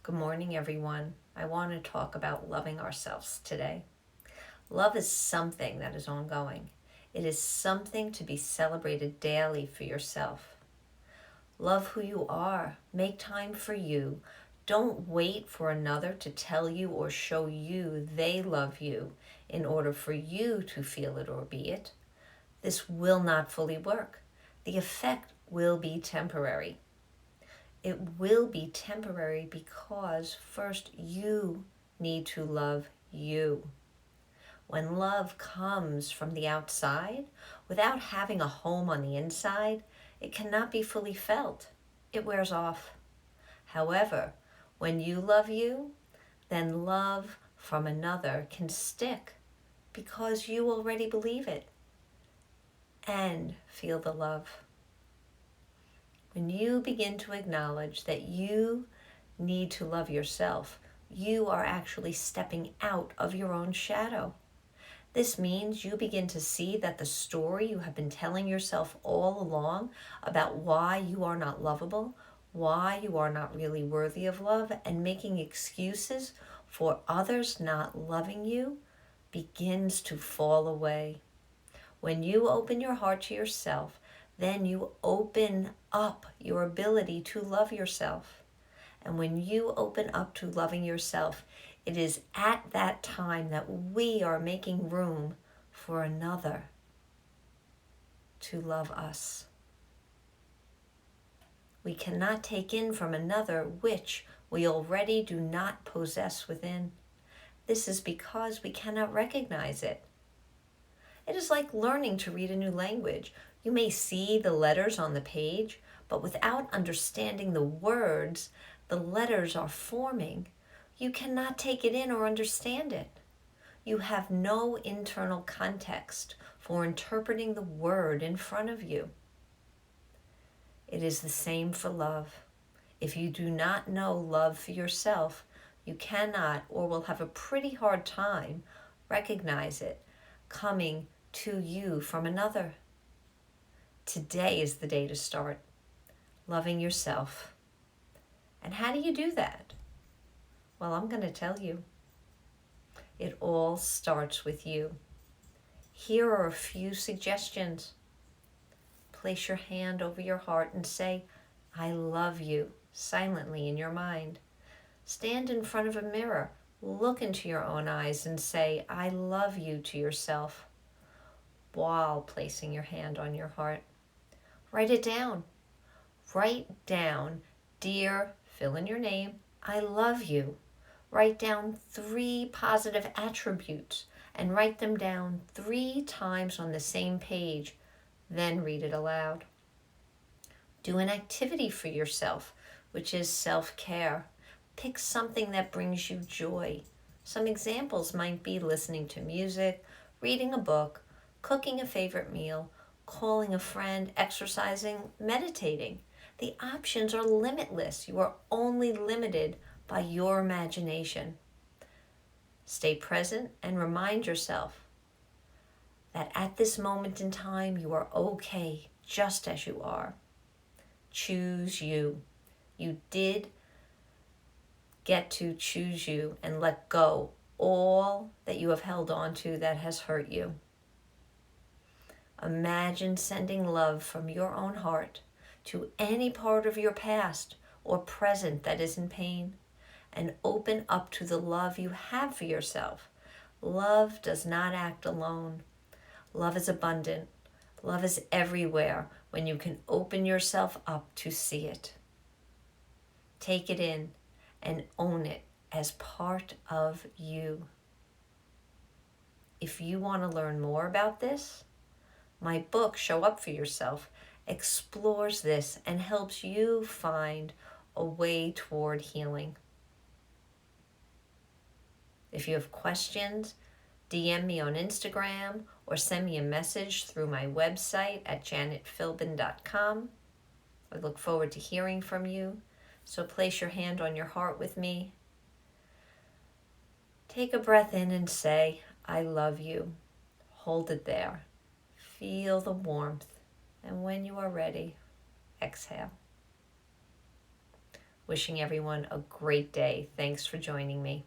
Good morning, everyone. I want to talk about loving ourselves today. Love is something that is ongoing. It is something to be celebrated daily for yourself. Love who you are. Make time for you. Don't wait for another to tell you or show you they love you in order for you to feel it or be it. This will not fully work. The effect will be temporary. It will be temporary because first you need to love you. When love comes from the outside, without having a home on the inside, it cannot be fully felt. It wears off. However, when you love you, then love from another can stick because you already believe it and feel the love. When you begin to acknowledge that you need to love yourself, you are actually stepping out of your own shadow. This means you begin to see that the story you have been telling yourself all along about why you are not lovable, why you are not really worthy of love, and making excuses for others not loving you begins to fall away. When you open your heart to yourself, then you open up your ability to love yourself. And when you open up to loving yourself, it is at that time that we are making room for another to love us. We cannot take in from another which we already do not possess within. This is because we cannot recognize it. It is like learning to read a new language. You may see the letters on the page, but without understanding the words the letters are forming, you cannot take it in or understand it. You have no internal context for interpreting the word in front of you. It is the same for love. If you do not know love for yourself, you cannot or will have a pretty hard time recognize it coming to you from another. Today is the day to start loving yourself. And how do you do that? Well, I'm going to tell you. It all starts with you. Here are a few suggestions. Place your hand over your heart and say, I love you, silently in your mind. Stand in front of a mirror, look into your own eyes and say, I love you to yourself, while placing your hand on your heart. Write it down. Write down, dear, fill in your name, I love you. Write down 3 positive attributes and write them down 3 times on the same page. Then read it aloud. Do an activity for yourself, which is self-care. Pick something that brings you joy. Some examples might be listening to music, reading a book, cooking a favorite meal, calling a friend, exercising, meditating. The options are limitless. You are only limited by your imagination. Stay present and remind yourself that at this moment in time, you are okay just as you are. Choose you. You did get to choose you and let go all that you have held on to that has hurt you. Imagine sending love from your own heart to any part of your past or present that is in pain, and open up to the love you have for yourself. Love does not act alone. Love is abundant. Love is everywhere when you can open yourself up to see it. Take it in and own it as part of you. If you want to learn more about this, my book, Show Up For Yourself, explores this and helps you find a way toward healing. If you have questions, DM me on Instagram or send me a message through my website at janetphilbin.com. I look forward to hearing from you. So place your hand on your heart with me. Take a breath in and say, I love you. Hold it there. Feel the warmth. And when you are ready, exhale. Wishing everyone a great day. Thanks for joining me.